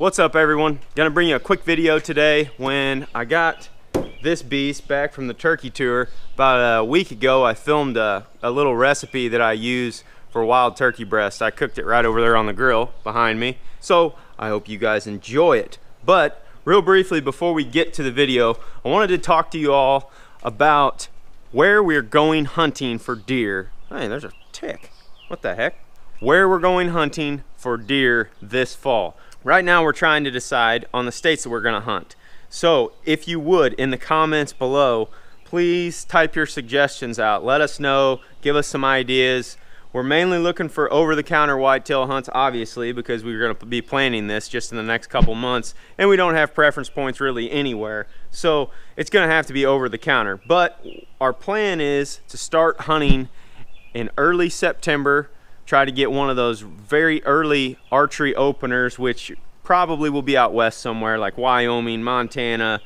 What's up, everyone? Gonna bring you a quick video today. When I got this beast back from the turkey tour about a week ago, I filmed a little recipe that I use for wild turkey breast. I cooked it right over there on the grill behind me, so I hope you guys enjoy it. But real briefly, before we get to the video, I wanted to talk to you all about where we're going hunting for deer. Hey, there's a tick. What the heck? Where we're going hunting for deer this fall. Right now we're trying to decide on the states that we're gonna hunt. So if you would, in the comments below, please type your suggestions out. Let us know, give us some ideas. We're mainly looking for over-the-counter whitetail hunts, obviously, because we're gonna be planning this just in the next couple months, and we don't have preference points really anywhere. So it's gonna have to be over-the-counter. But our plan is to start hunting in early September, try to get one of those very early archery openers, which probably will be out west somewhere like Wyoming, Montana,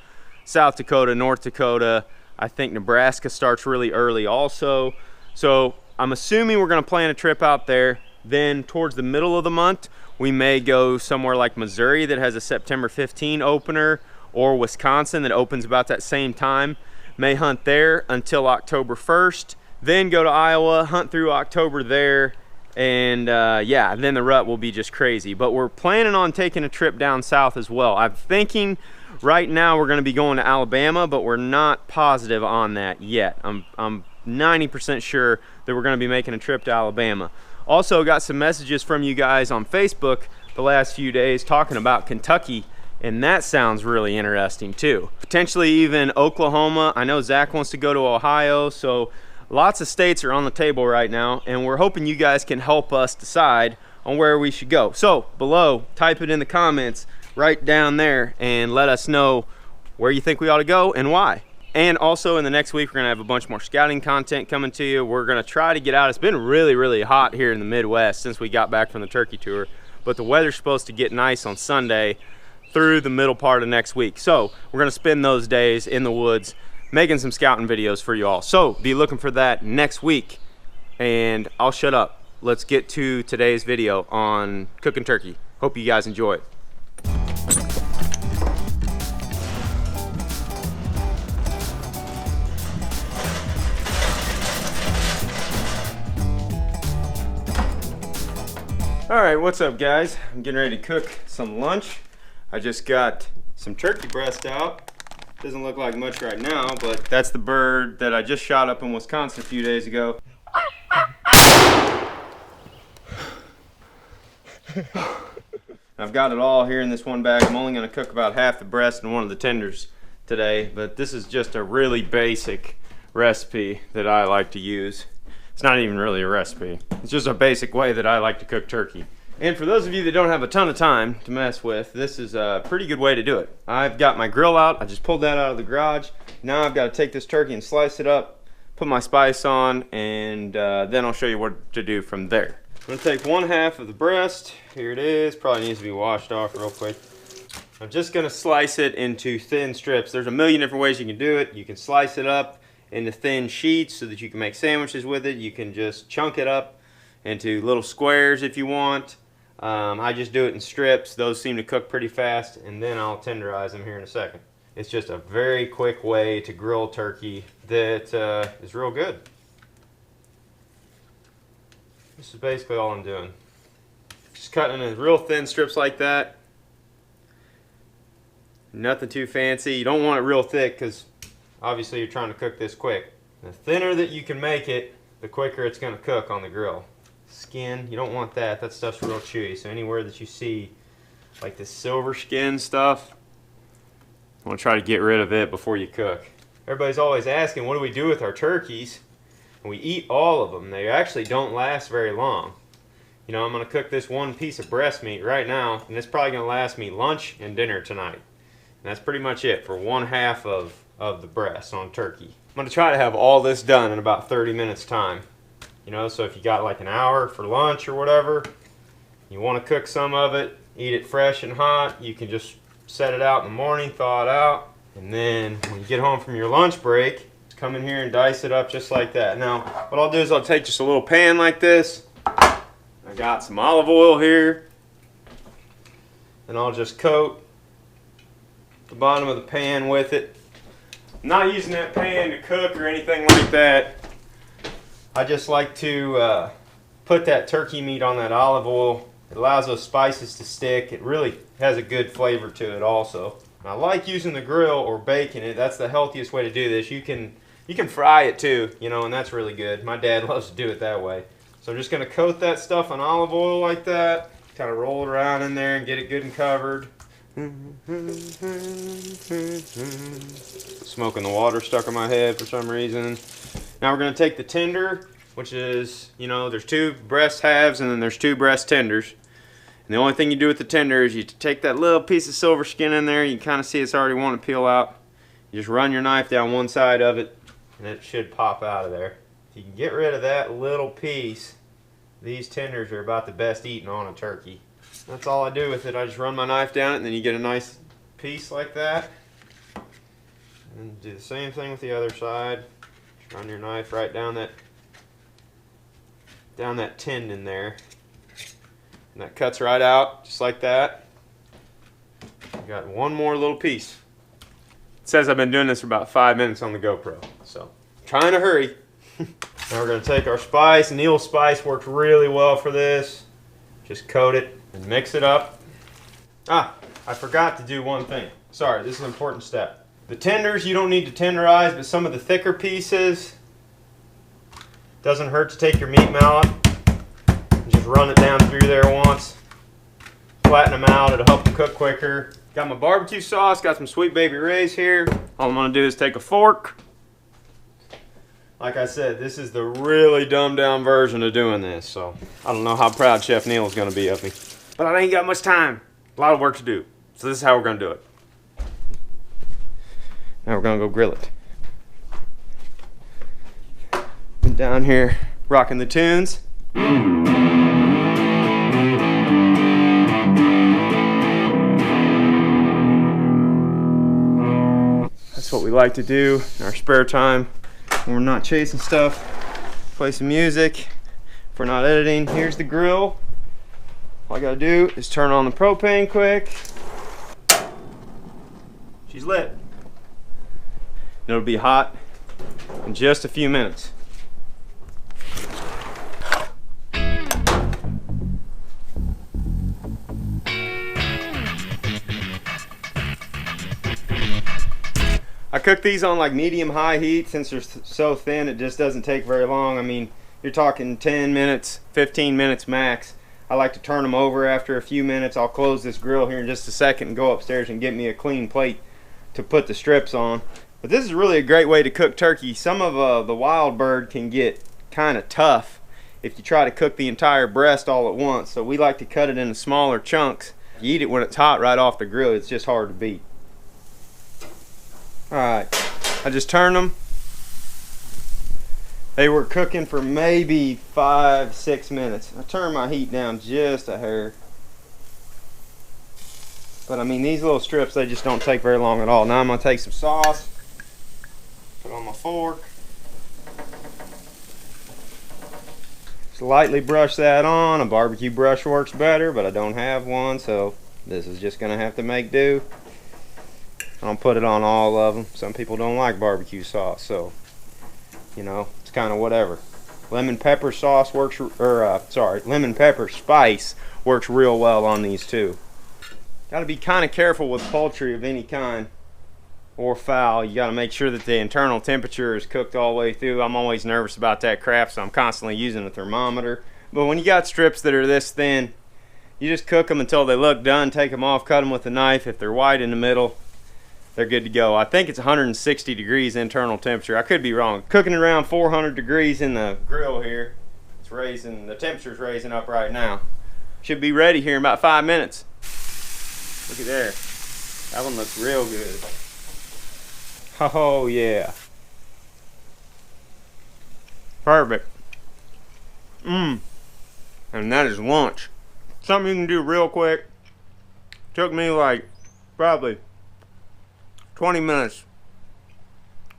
South Dakota, North Dakota. I think Nebraska starts really early also. So I'm assuming we're gonna plan a trip out there. Then towards the middle of the month, we may go somewhere like Missouri that has a September 15 opener, or Wisconsin that opens about that same time. May hunt there until October 1st, then go to Iowa, hunt through October there, and yeah, then the rut will be just crazy. But we're planning on taking a trip down south as well. I'm thinking right now we're going to be going to Alabama, but we're not positive on that yet. I'm 90% sure that we're going to be making a trip to Alabama. Also got some messages from you guys on Facebook the last few days talking about Kentucky, and that sounds really interesting too. Potentially even Oklahoma. I know Zach wants to go to Ohio, so lots of states are on the table right now, and we're hoping you guys can help us decide on where we should go. So below, type it in the comments right down there and let us know where you think we ought to go and why. And also in the next week, we're gonna have a bunch more scouting content coming to you. We're gonna try to get out. It's been really hot here in the Midwest since we got back from the turkey tour, but the weather's supposed to get nice on Sunday through the middle part of next week. So we're gonna spend those days in the woods making some scouting videos for you all. So be looking for that next week, and I'll shut up. Let's get to today's video on cooking turkey. Hope you guys enjoy it. All right, what's up guys? I'm getting ready to cook some lunch. I just got some turkey breast out. Doesn't look like much right now, but that's the bird that I just shot up in Wisconsin a few days ago. I've got it all here in this one bag. I'm only gonna cook about half the breast and one of the tenders today, but this is just a really basic recipe that I like to use. It's not even really a recipe. It's just a basic way that I like to cook turkey. And for those of you that don't have a ton of time to mess with, this is a pretty good way to do it. I've got my grill out. I just pulled that out of the garage. Now I've got to take this turkey and slice it up, put my spice on, and then I'll show you what to do from there. I'm gonna take one half of the breast. Here it is. Probably needs to be washed off real quick. I'm just gonna slice it into thin strips. There's a million different ways you can do it. You can slice it up into thin sheets so that you can make sandwiches with it. You can just chunk it up into little squares if you want. I just do it in strips. Those seem to cook pretty fast, and then I'll tenderize them here in a second. It's just a very quick way to grill turkey that is real good. This is basically all I'm doing. Just cutting in real thin strips like that. Nothing too fancy. You don't want it real thick because obviously you're trying to cook this quick. The thinner that you can make it, the quicker it's going to cook on the grill. Skin, you don't want that. That stuff's real chewy. So anywhere that you see like this silver skin stuff, I want to try to get rid of it before you cook. Everybody's always asking, what do we do with our turkeys? And we eat all of them. They actually don't last very long. You know, I'm going to cook this one piece of breast meat right now, and it's probably going to last me lunch and dinner tonight. And that's pretty much it for one half of the breast on turkey. I'm going to try to have all this done in about 30 minutes time. You know, so if you got like an hour for lunch or whatever, you want to cook some of it, eat it fresh and hot, you can just set it out in the morning, thaw it out, and then when you get home from your lunch break, just come in here and dice it up just like that. Now, what I'll do is I'll take just a little pan like this. I got some olive oil here, and I'll just coat the bottom of the pan with it. I'm not using that pan to cook or anything like that. I just like to put that turkey meat on that olive oil. It allows those spices to stick. It really has a good flavor to it also. I like using the grill or baking it. That's the healthiest way to do this. You can fry it too, you know, and that's really good. My dad loves to do it that way. So I'm just going to coat that stuff in olive oil like that. Kind of roll it around in there and get it good and covered. Smoking the water stuck in my head for some reason. Now we're going to take the tender, which is, you know, there's 2 breast halves and then there's 2 breast tenders. And the only thing you do with the tender is you take that little piece of silver skin in there. You kind of see it's already wanting to peel out. You just run your knife down one side of it and it should pop out of there. If you can get rid of that little piece, these tenders are about the best eating on a turkey. That's all I do with it. I just run my knife down it and then you get a nice piece like that. And do the same thing with the other side. Just run your knife right down that tendon there. And that cuts right out, just like that. I got one more little piece. It says I've been doing this for about 5 minutes on the GoPro, so trying to hurry. Now we're going to take our spice. Neil spice works really well for this. Just coat it and mix it up. Ah, I forgot to do one thing. Sorry, this is an important step. The tenders you don't need to tenderize, but some of the thicker pieces, doesn't hurt to take your meat mallet and just run it down through there once. Flatten them out, it'll help them cook quicker. Got my barbecue sauce, got some Sweet Baby Ray's here. All I'm going to do is take a fork. Like I said, this is the really dumbed down version of doing this, so I don't know how proud Chef Neil is going to be of me. But I ain't got much time. A lot of work to do. So this is how we're going to do it. Now we're going to go grill it. Been down here rocking the tunes. That's what we like to do in our spare time. When we're not chasing stuff, play some music. If we're not editing, here's the grill. All I gotta do is turn on the propane quick. She's lit. And it'll be hot in just a few minutes. I cook these on like medium-high heat. Since they're so thin, it just doesn't take very long. I mean, you're talking 10 minutes, 15 minutes max. I like to turn them over after a few minutes. I'll close this grill here in just a second and go upstairs and get me a clean plate to put the strips on. But this is really a great way to cook turkey. Some of the wild bird can get kind of tough if you try to cook the entire breast all at once. So we like to cut it into smaller chunks. You eat it when it's hot right off the grill. It's just hard to beat. Alright, I just turned them. They were cooking for maybe 5-6 minutes. I turned my heat down just a hair. But I mean, these little strips, they just don't take very long at all. Now I'm going to take some sauce, put it on my fork. Just lightly brush that on. A barbecue brush works better, but I don't have one, so this is just going to have to make do. I don't put it on all of them. Some people don't like barbecue sauce, so you know, it's kind of whatever. Lemon pepper sauce works, lemon pepper spice works real well on these too. Got to be kind of careful with poultry of any kind or fowl. You got to make sure that the internal temperature is cooked all the way through. I'm always nervous about that crap, so I'm constantly using a thermometer. But when you got strips that are this thin, you just cook them until they look done. Take them off, cut them with a knife. If they're white in the middle, they're good to go. I think it's 160 degrees internal temperature. I could be wrong. Cooking around 400 degrees in the grill here. It's raising, the temperature's raising up right now. Should be ready here in about 5 minutes. Look at there. That one looks real good. Oh yeah. Perfect. And that is lunch. Something you can do real quick. Took me like probably 20 minutes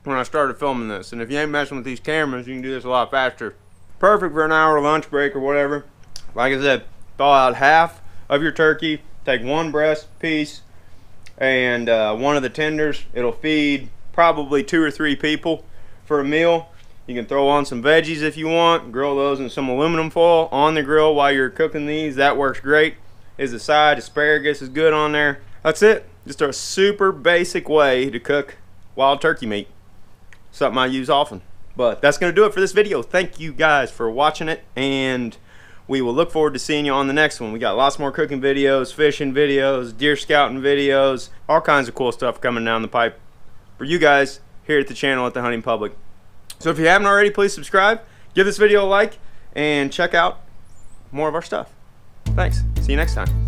when I started filming this, and if you ain't messing with these cameras, you can do this a lot faster. Perfect for an hour lunch break or whatever. Like I said, thaw out half of your turkey, Take one breast piece and one of the tenders. It'll feed probably 2 or 3 people for a meal. You can throw on some veggies if you want, grill those in some aluminum foil on the grill while you're cooking these. That works great. As a side, asparagus is good on there. That's it. Just a super basic way to cook wild turkey meat. Something I use often. But that's going to do it for this video. Thank you guys for watching it, and we will look forward to seeing you on the next one. We got lots more cooking videos, fishing videos, deer scouting videos, all kinds of cool stuff coming down the pipe for you guys here at the channel at The Hunting Public. So if you haven't already, please subscribe, give this video a like, and check out more of our stuff. Thanks. See you next time.